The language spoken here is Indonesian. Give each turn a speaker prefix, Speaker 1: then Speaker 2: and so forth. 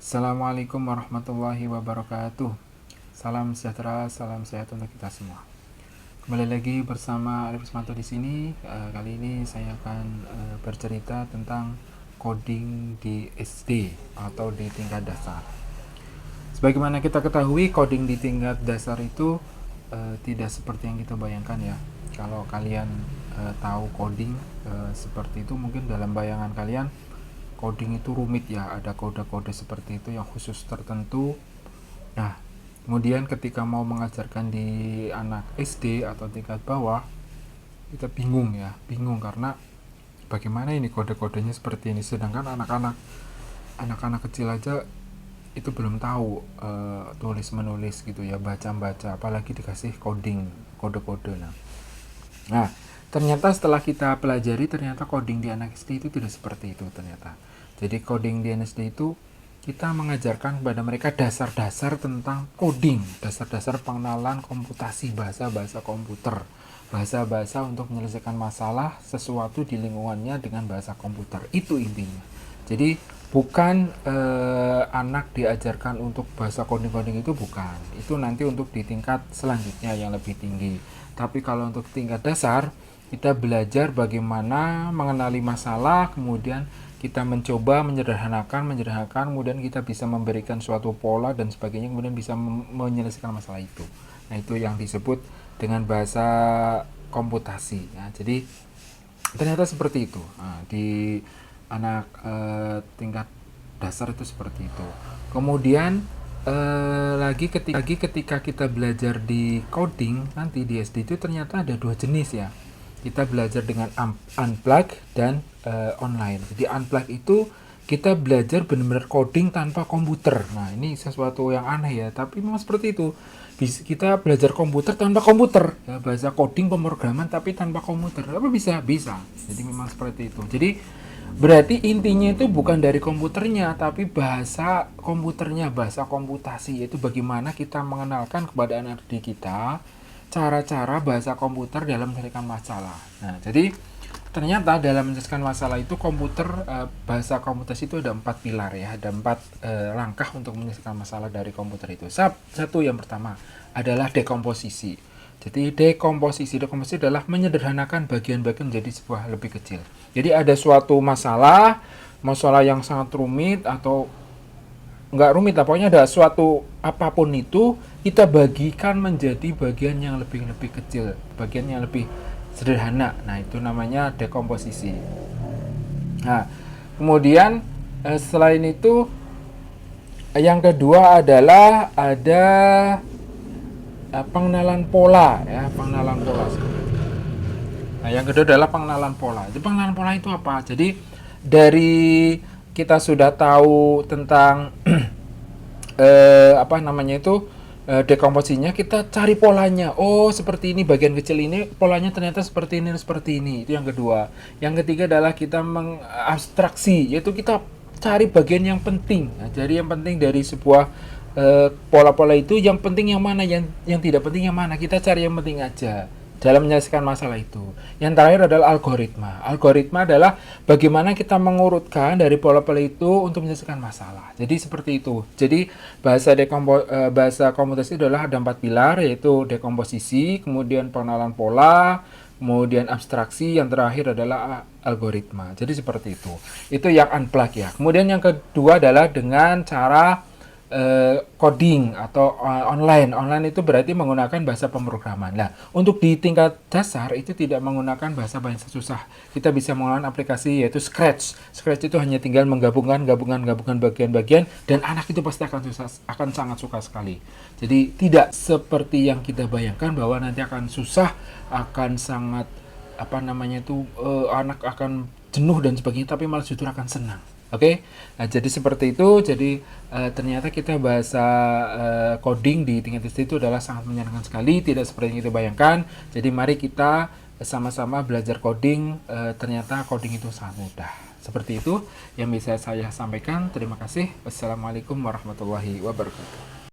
Speaker 1: Assalamualaikum warahmatullahi wabarakatuh. Salam sejahtera, salam sehat untuk kita semua. Kembali lagi bersama Arif Ismanto di sini. Kali ini saya akan bercerita tentang coding di SD atau di tingkat dasar. Sebagaimana kita ketahui, coding di tingkat dasar itu tidak seperti yang kita bayangkan ya. Kalau kalian tahu coding seperti itu, mungkin dalam bayangan kalian coding itu rumit ya, ada kode-kode seperti itu yang khusus tertentu. Nah, kemudian ketika mau mengajarkan di anak SD atau tingkat bawah, kita bingung karena bagaimana ini kode-kodenya seperti ini, sedangkan anak-anak kecil aja itu belum tahu tulis menulis gitu ya, baca apalagi dikasih kode-kode. Nah, ternyata setelah kita pelajari, ternyata coding di anak SD itu tidak seperti itu ternyata. Jadi coding di anak SD itu kita mengajarkan kepada mereka dasar-dasar tentang coding, dasar-dasar pengenalan komputasi, bahasa-bahasa komputer, bahasa-bahasa untuk menyelesaikan masalah sesuatu di lingkungannya dengan bahasa komputer. Itu intinya. Jadi bukan anak diajarkan untuk bahasa coding-coding, itu bukan. Itu nanti untuk di tingkat selanjutnya yang lebih tinggi. Tapi kalau untuk tingkat dasar, kita belajar bagaimana mengenali masalah, kemudian kita mencoba menyederhanakan, kemudian kita bisa memberikan suatu pola dan sebagainya, kemudian bisa menyelesaikan masalah itu. Nah, itu yang disebut dengan bahasa komputasi ya. Jadi ternyata seperti itu. Nah, di anak tingkat dasar itu seperti itu. Kemudian lagi ketika kita belajar di coding nanti di SD itu ternyata ada dua jenis ya. Kita belajar dengan unplug dan online. Jadi unplug itu kita belajar benar-benar coding tanpa komputer. Nah, ini sesuatu yang aneh ya, tapi memang seperti itu. Kita belajar komputer tanpa komputer ya, bahasa coding pemrograman tapi tanpa komputer. Apa bisa? Bisa. Jadi memang seperti itu. Jadi berarti intinya itu bukan dari komputernya, tapi bahasa komputernya, bahasa komputasi, yaitu bagaimana kita mengenalkan kepada anak didik kita cara-cara bahasa komputer dalam menyelesaikan masalah. Nah, jadi ternyata dalam menyelesaikan masalah itu bahasa komputasi itu ada 4 pilar ya, ada 4 langkah untuk menyelesaikan masalah dari komputer itu. Satu yang pertama adalah dekomposisi. Jadi dekomposisi adalah menyederhanakan bagian-bagian menjadi sebuah lebih kecil. Jadi ada suatu masalah yang sangat rumit atau nggak rumit lah, pokoknya ada suatu apapun itu kita bagikan menjadi bagian yang lebih kecil, bagian yang lebih sederhana. Nah, itu namanya dekomposisi. Nah, kemudian selain itu yang kedua adalah ada pengenalan pola ya, pengenalan pola. Nah, yang kedua adalah pengenalan pola. Jadi pengenalan pola itu apa? Jadi dari kita sudah tahu tentang dekomposisinya, kita cari polanya. Oh, seperti ini, bagian kecil ini polanya ternyata seperti ini. Itu yang kedua. Yang ketiga adalah kita mengabstraksi, yaitu kita cari bagian yang penting. Nah, jadi yang penting dari sebuah pola-pola itu, yang penting yang mana, yang tidak penting yang mana. Kita cari yang penting aja dalam menyelesaikan masalah itu. Yang terakhir adalah algoritma. Algoritma adalah bagaimana kita mengurutkan dari pola-pola itu untuk menyelesaikan masalah. Jadi seperti itu. Jadi bahasa komputasi adalah ada 4 pilar, yaitu dekomposisi, kemudian pengenalan pola, kemudian abstraksi, yang terakhir adalah algoritma. Jadi seperti itu. Itu yang unplug ya. Kemudian yang kedua adalah dengan cara coding atau online. Online itu berarti menggunakan bahasa pemrograman. Nah, untuk di tingkat dasar itu tidak menggunakan bahasa susah. Kita bisa menggunakan aplikasi yaitu Scratch. Scratch itu hanya tinggal menggabungkan bagian-bagian, dan anak itu pasti akan sangat suka sekali. Jadi tidak seperti yang kita bayangkan bahwa nanti akan susah, akan sangat anak akan jenuh dan sebagainya, tapi malah justru akan senang. Oke, nah jadi seperti itu. Jadi ternyata kita bahasa coding di tingkat SD itu adalah sangat menyenangkan sekali, tidak seperti yang kita bayangkan. Jadi mari kita sama-sama belajar coding. Ternyata coding itu sangat mudah. Seperti itu yang bisa saya sampaikan. Terima kasih. Wassalamualaikum warahmatullahi wabarakatuh.